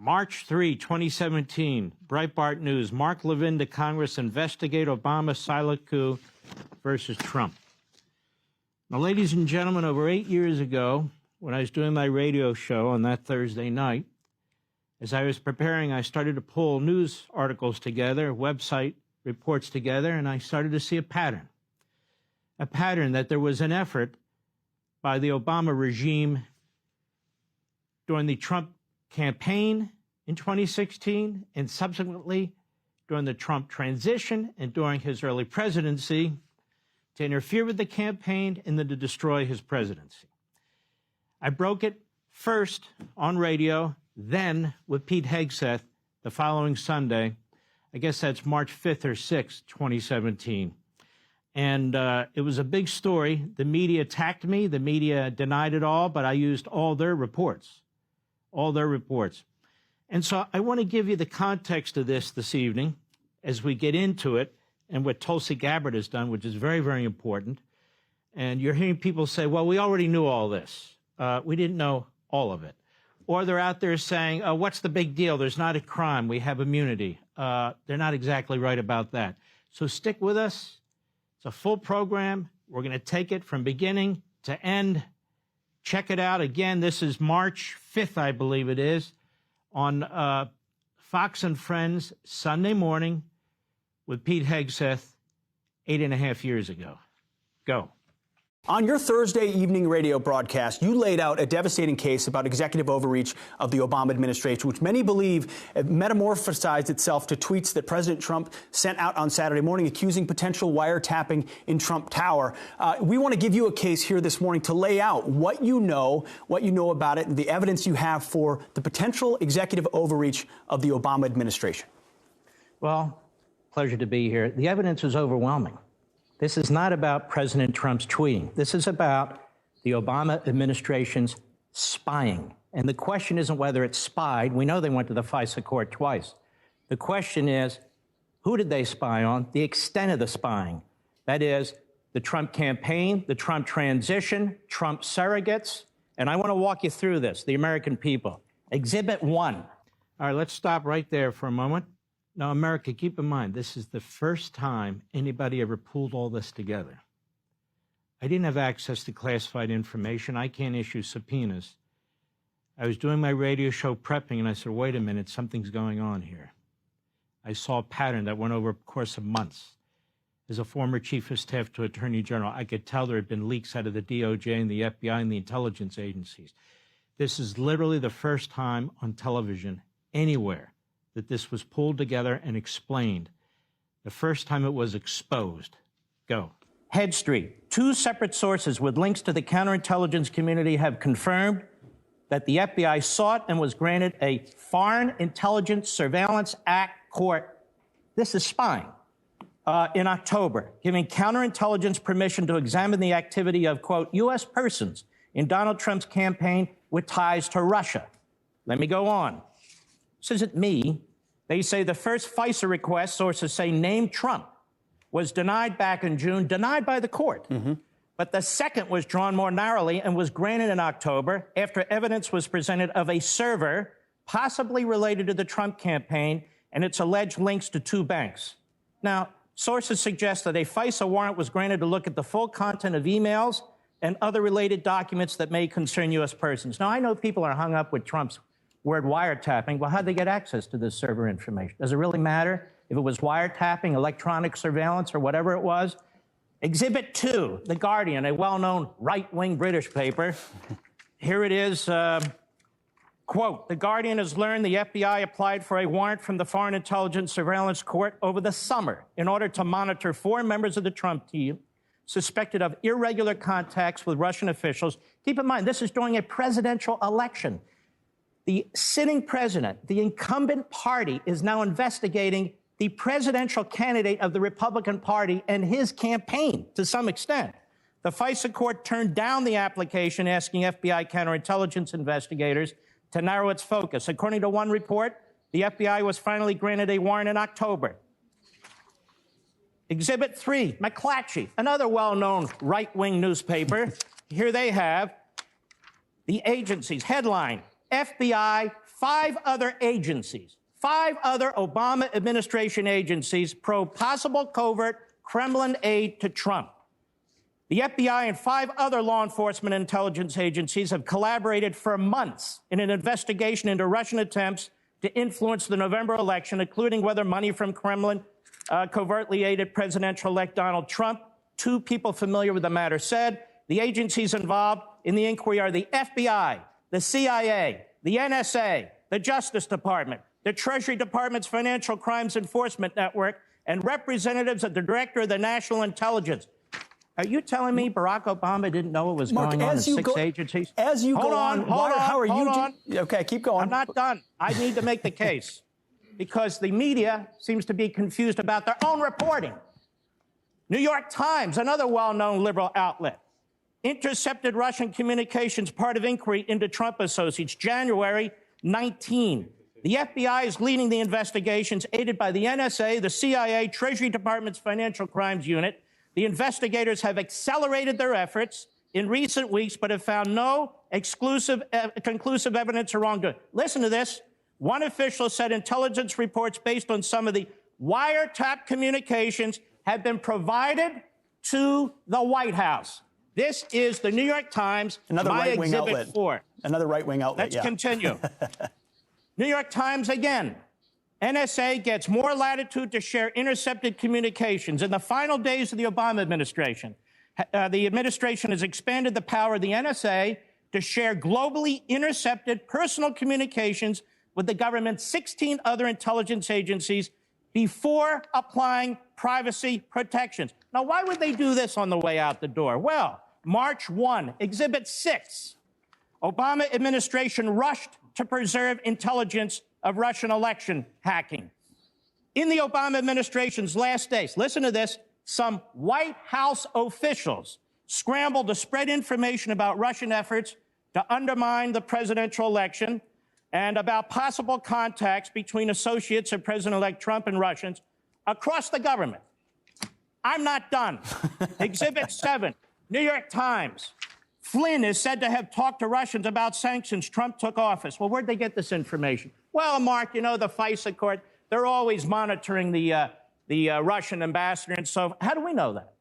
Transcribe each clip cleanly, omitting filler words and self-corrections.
March 3, 2017, Breitbart News. Mark Levin to Congress, investigate Obama silent coup versus Trump. Now, ladies and gentlemen, over 8 years ago, when I was doing my radio show on that Thursday night, as I was preparing, I started to pull news articles together, website reports together, and I started to see a pattern that there was an effort by the Obama regime during the Trump campaign in 2016 and subsequently during the Trump transition and during his early presidency to interfere with the campaign and then to destroy his presidency. I broke it first on radio, then with Pete Hegseth the following Sunday. I guess that's March 5th or 6th, 2017. And it was a big story. The media attacked me. The media denied it all, but I used all their reports. And so I want to give you the context of this evening as we get into it and what Tulsi Gabbard has done, which is very, very important. And you're hearing people say, well, we already knew all this. We didn't know all of it. Or they're out there saying, oh, what's the big deal? There's not a crime. We have immunity. They're not exactly right about that. So stick with us. It's a full program. We're going to take it from beginning to end. Check it out. Again, this is March 5th, I believe it is, on Fox and Friends, Sunday morning with Pete Hegseth 8.5 years ago. Go. On your Thursday evening radio broadcast, you laid out a devastating case about executive overreach of the Obama administration, which many believe metamorphosized itself to tweets that President Trump sent out on Saturday morning accusing potential wiretapping in Trump Tower. We want to give you a case here this morning to lay out what you know about it, and the evidence you have for the potential executive overreach of the Obama administration. Well, pleasure to be here. The evidence is overwhelming. This is not about President Trump's tweeting. This is about the Obama administration's spying. And the question isn't whether it's spied. We know they went to the FISA court twice. The question is, who did they spy on? The extent of the spying. That is, the Trump campaign, the Trump transition, Trump surrogates. And I want to walk you through this, the American people. Exhibit 1. All right, let's stop right there for a moment. Now, America, keep in mind, this is the first time anybody ever pulled all this together. I didn't have access to classified information. I can't issue subpoenas. I was doing my radio show prepping, and I said, wait a minute, something's going on here. I saw a pattern that went over a course of months. As a former chief of staff to Attorney General, I could tell there had been leaks out of the DOJ and the FBI and the intelligence agencies. This is literally the first time on television anywhere that this was pulled together and explained. The first time it was exposed. Go. Head Street. 2 separate sources with links to the counterintelligence community have confirmed that the FBI sought and was granted a Foreign Intelligence Surveillance Act court. This is spying. In October, giving counterintelligence permission to examine the activity of, quote, U.S. persons in Donald Trump's campaign with ties to Russia. Let me go on. This isn't me. They say the first FISA request, sources say, named Trump, was denied back in June, denied by the court. But the second was drawn more narrowly and was granted in October after evidence was presented of a server possibly related to the Trump campaign and its alleged links to 2 banks. Now, sources suggest that a FISA warrant was granted to look at the full content of emails and other related documents that may concern U.S. persons. Now, I know people are hung up with Trump's word wiretapping. Well, how'd they get access to this server information? Does it really matter if it was wiretapping, electronic surveillance, or whatever it was? Exhibit 2, The Guardian, a well-known right-wing British paper. Here it is, quote, The Guardian has learned the FBI applied for a warrant from the Foreign Intelligence Surveillance Court over the summer in order to monitor 4 members of the Trump team suspected of irregular contacts with Russian officials. Keep in mind, this is during a presidential election. The sitting president, the incumbent party, is now investigating the presidential candidate of the Republican Party and his campaign to some extent. The FISA court turned down the application asking FBI counterintelligence investigators to narrow its focus. According to one report, the FBI was finally granted a warrant in October. Exhibit 3, McClatchy, another well-known right-wing newspaper. Here they have the agency's headline, FBI 5 other agencies, 5 other Obama administration agencies probe possible covert Kremlin aid to Trump. The FBI and 5 other law enforcement intelligence agencies have collaborated for months in an investigation into Russian attempts to influence the November election, including whether money from Kremlin covertly aided presidential-elect Donald Trump. 2 people familiar with the matter said the agencies involved in the inquiry are the FBI, the CIA, the NSA, the Justice Department, the Treasury Department's Financial Crimes Enforcement Network, and representatives of the Director of the National Intelligence. Are you telling me Barack Obama didn't know what was going on in 6 agencies? As you go on, how are you? Okay, keep going. I'm not done. I need to make the case because the media seems to be confused about their own reporting. New York Times, another well-known liberal outlet, intercepted Russian communications, part of inquiry into Trump associates, January 19. The FBI is leading the investigations, aided by the NSA, the CIA, Treasury Department's Financial Crimes Unit. The investigators have accelerated their efforts in recent weeks, but have found no conclusive evidence of wrongdoing. Listen to this. One official said intelligence reports based on some of the wiretap communications have been provided to the White House. This is the New York Times, another right-wing outlet. 4. Another right-wing outlet, Let's continue. New York Times again. NSA gets more latitude to share intercepted communications. In the final days of the Obama administration, the administration has expanded the power of the NSA to share globally intercepted personal communications with the government's 16 other intelligence agencies before applying privacy protections. Now, why would they do this on the way out the door? Well, March 1, Exhibit 6, Obama administration rushed to preserve intelligence of Russian election hacking. In the Obama administration's last days, listen to this, some White House officials scrambled to spread information about Russian efforts to undermine the presidential election and about possible contacts between associates of President-elect Trump and Russians across the government. I'm not done. Exhibit 7, New York Times. Flynn is said to have talked to Russians about sanctions Trump took office. Well, where'd they get this information? Well, Mark, you know, the FISA court, they're always monitoring the Russian ambassador and so. How do we know that?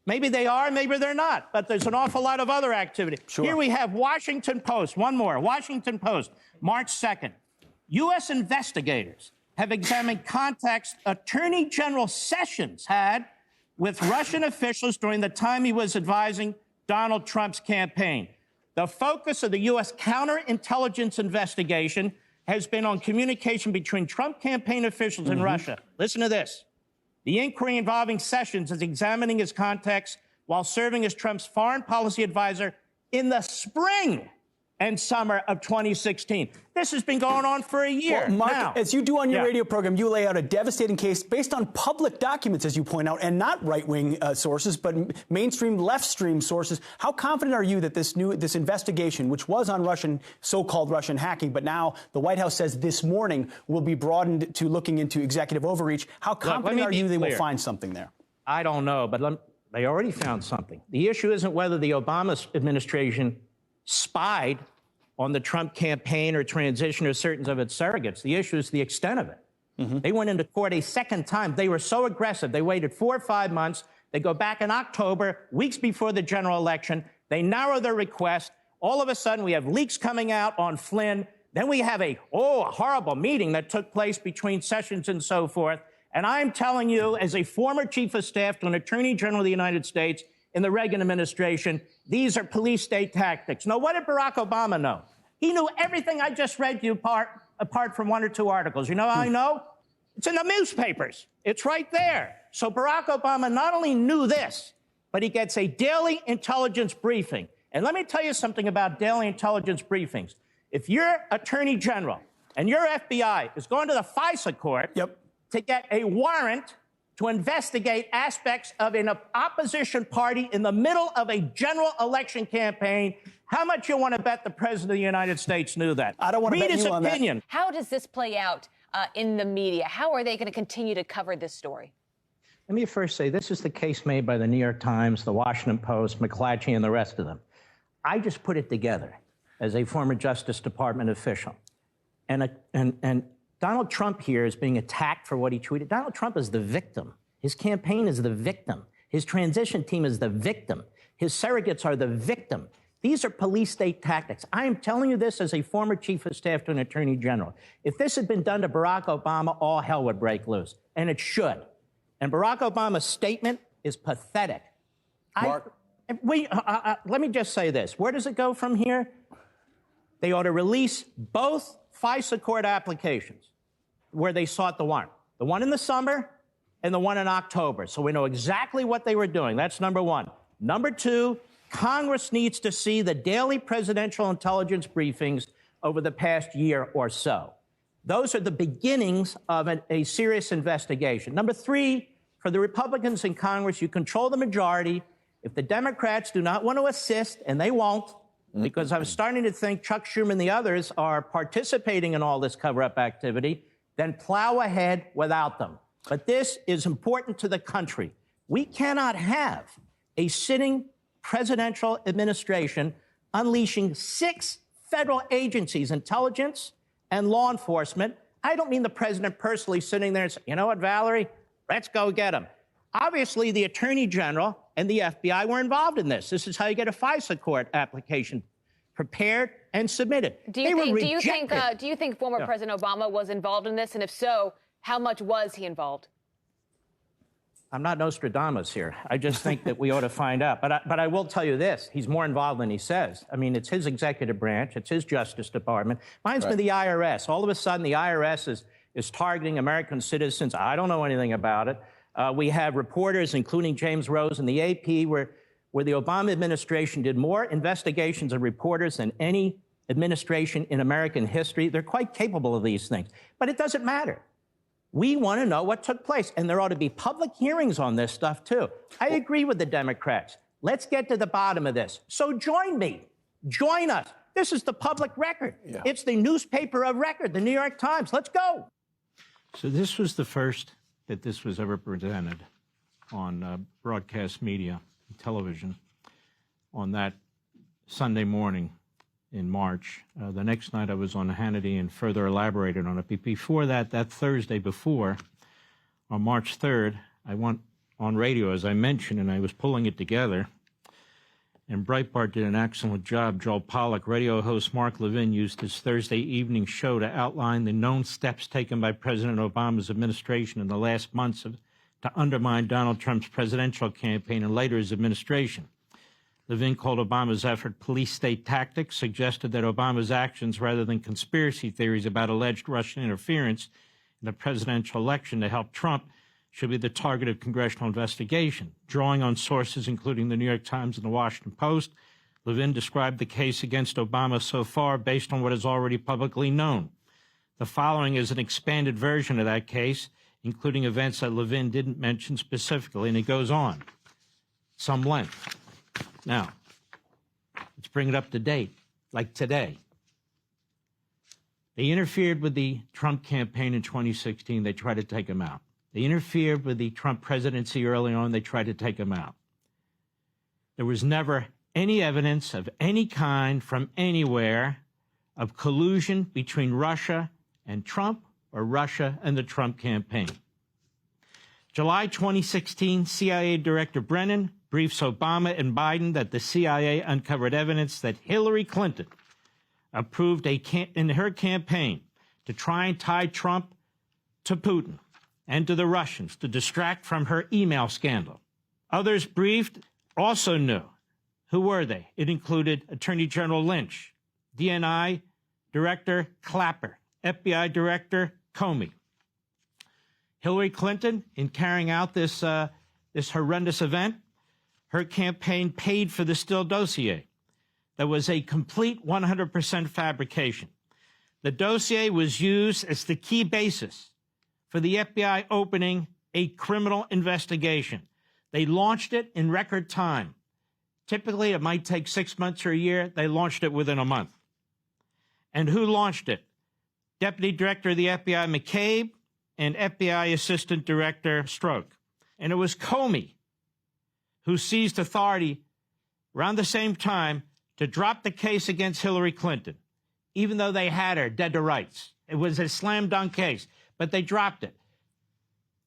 Maybe they are, maybe they're not, but there's an awful lot of other activity. Sure. Here we have Washington Post, one more, Washington Post, March 2nd. U.S. investigators have examined contacts Attorney General Sessions had with Russian officials during the time he was advising Donald Trump's campaign. The focus of the U.S. counterintelligence investigation has been on communication between Trump campaign officials and Russia. Listen to this. The inquiry involving Sessions is examining his contacts while serving as Trump's foreign policy advisor in the spring and summer of 2016. This has been going on for a year. Well, Mark, now, as you do on your radio program, you lay out a devastating case based on public documents, as you point out, and not right-wing sources, but mainstream left-stream sources. How confident are you that this investigation, which was on so-called Russian hacking, but now the White House says this morning will be broadened to looking into executive overreach, how confident are you they will find something there? I don't know, but they already found something. The issue isn't whether the Obama administration spied on the Trump campaign or transition or certain of its surrogates. The issue is the extent of it. They went into court a second time. They were so aggressive. They waited 4 or 5 months. They go back in October, weeks before the general election. They narrow their request. All of a sudden, we have leaks coming out on Flynn. Then we have a horrible meeting that took place between Sessions and so forth. And I'm telling you, as a former chief of staff to an attorney general of the United States in the Reagan administration, these are police state tactics. Now, what did Barack Obama know? He knew everything I just read to you apart from 1 or 2 articles. You know how I know? It's in the newspapers. It's right there. So Barack Obama not only knew this, but he gets a daily intelligence briefing. And let me tell you something about daily intelligence briefings. If your attorney general and your FBI is going to the FISA court to get a warrant to investigate aspects of an opposition party in the middle of a general election campaign, how much you want to bet the President of the United States knew that? I don't want to bet you on that. Read his opinion. How does this play out in the media? How are they going to continue to cover this story? Let me first say this is the case made by the New York Times, the Washington Post, McClatchy, and the rest of them. I just put it together as a former Justice Department official. And Donald Trump here is being attacked for what he tweeted. Donald Trump is the victim. His campaign is the victim. His transition team is the victim. His surrogates are the victim. These are police state tactics. I am telling you this as a former chief of staff to an attorney general. If this had been done to Barack Obama, all hell would break loose. And it should. And Barack Obama's statement is pathetic. Mark? Let me just say this. Where does it go from here? They ought to release both FISA court applications where they sought the warrant. The one in the summer and the one in October. So we know exactly what they were doing. That's number one. Number two, Congress needs to see the daily presidential intelligence briefings over the past year or so. Those are the beginnings of a serious investigation. Number three, for the Republicans in Congress, you control the majority. If the Democrats do not want to assist, and they won't, because I'm starting to think Chuck Schumer and the others are participating in all this cover-up activity, then plow ahead without them. But this is important to the country. We cannot have a sitting presidential administration unleashing 6 federal agencies, intelligence and law enforcement. I don't mean the president personally sitting there and saying, you know what, Valerie, let's go get him. Obviously, the attorney general and the FBI were involved in this. This is how you get a FISA court application prepared and submitted. Do you think former President Obama was involved in this? And if so, how much was he involved? I'm not Nostradamus here. I just think that we ought to find out. But I will tell you this. He's more involved than he says. I mean, it's his executive branch. It's his Justice Department. Mine's been the IRS. All of a sudden, the IRS is targeting American citizens. I don't know anything about it. We have reporters, including James Rose in the AP, where the Obama administration did more investigations of reporters than any administration in American history. They're quite capable of these things. But it doesn't matter. We want to know what took place, and there ought to be public hearings on this stuff, too. I agree with the Democrats. Let's get to the bottom of this. So join me. Join us. This is the public record. Yeah. It's the newspaper of record, the New York Times. Let's go. So this was the first that this was ever presented on broadcast media, television, on that Sunday morning in March. The next night I was on Hannity and further elaborated on it. Before that Thursday before, on March 3rd, I went on radio, as I mentioned, and I was pulling it together. And Breitbart did an excellent job. Joel Pollack, radio host Mark Levin, used his Thursday evening show to outline the known steps taken by President Obama's administration in the last months to undermine Donald Trump's presidential campaign and later his administration. Levin called Obama's effort police state tactics, suggested that Obama's actions, rather than conspiracy theories about alleged Russian interference in the presidential election to help Trump, should be the target of congressional investigation. Drawing on sources including the New York Times and the Washington Post, Levin described the case against Obama so far based on what is already publicly known. The following is an expanded version of that case, including events that Levin didn't mention specifically, and it goes on some length. Now, let's bring it up to date, like today. They interfered with the Trump campaign in 2016. They tried to take him out. They interfered with the Trump presidency early on. They tried to take him out. There was never any evidence of any kind from anywhere of collusion between Russia and Trump or Russia and the Trump campaign. July 2016, CIA Director Brennan briefs Obama and Biden that the CIA uncovered evidence that Hillary Clinton approved in her campaign to try and tie Trump to Putin and to the Russians to distract from her email scandal. Others briefed also knew. Who were they? It included Attorney General Lynch, DNI Director Clapper, FBI Director Comey. Hillary Clinton, in carrying out this horrendous event, her campaign paid for the Steele dossier. That was a complete 100% fabrication. The dossier was used as the key basis for the FBI opening a criminal investigation. They launched it in record time. Typically, it might take 6 months or a year. They launched it within a month. And who launched it? Deputy Director of the FBI, McCabe, and FBI Assistant Director Strzok. And it was Comey who seized authority around the same time to drop the case against Hillary Clinton, even though they had her dead to rights. It was a slam dunk case, but they dropped it.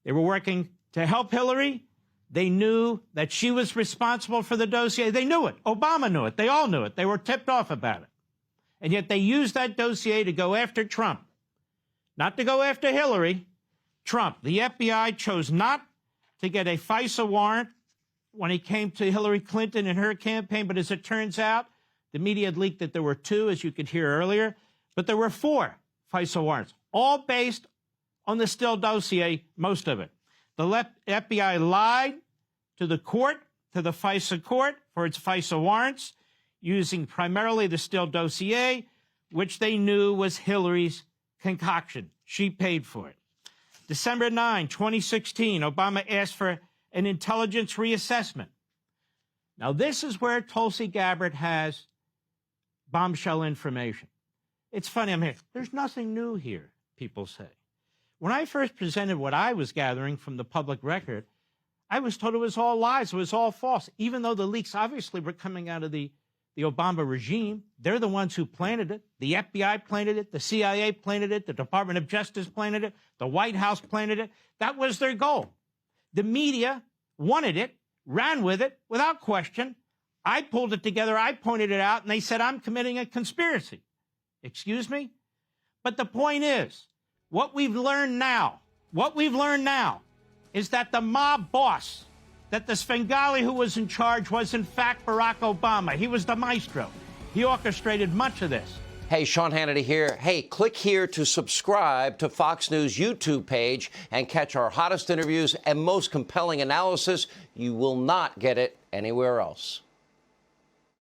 They were working to help Hillary. They knew that she was responsible for the dossier. They knew it. Obama knew it. They all knew it. They were tipped off about it. And yet they used that dossier to go after Trump, not to go after Hillary. Trump. The FBI chose not to get a FISA warrant when it came to Hillary Clinton and her campaign. But as it turns out, the media had leaked that there were 2, as you could hear earlier. But there were 4 FISA warrants, all based on the Steele dossier, most of it. The FBI lied to the court, to the FISA court, for its FISA warrants, using primarily the Steele dossier, which they knew was Hillary's concoction. She paid for it. December 9, 2016, Obama asked for an intelligence reassessment. Now, this is where Tulsi Gabbard has bombshell information. It's funny, I'm here. There's nothing new here, people say. When I first presented what I was gathering from the public record, I was told it was all lies, it was all false, even though the leaks obviously were coming out of the Obama regime. They're the ones who planted it. The FBI planted it. The CIA planted it. The Department of Justice planted it. The White House planted it. That was their goal. The media wanted it, ran with it without question. I pulled it together. I pointed it out, and they said I'm committing a conspiracy. Excuse me? But the point is, what we've learned now is that the mob boss, that the Svengali who was in charge was in fact Barack Obama. He was the maestro. He orchestrated much of this. Hey, Sean Hannity here. Hey, click here to subscribe to Fox News YouTube page and catch our hottest interviews and most compelling analysis. You will not get it anywhere else.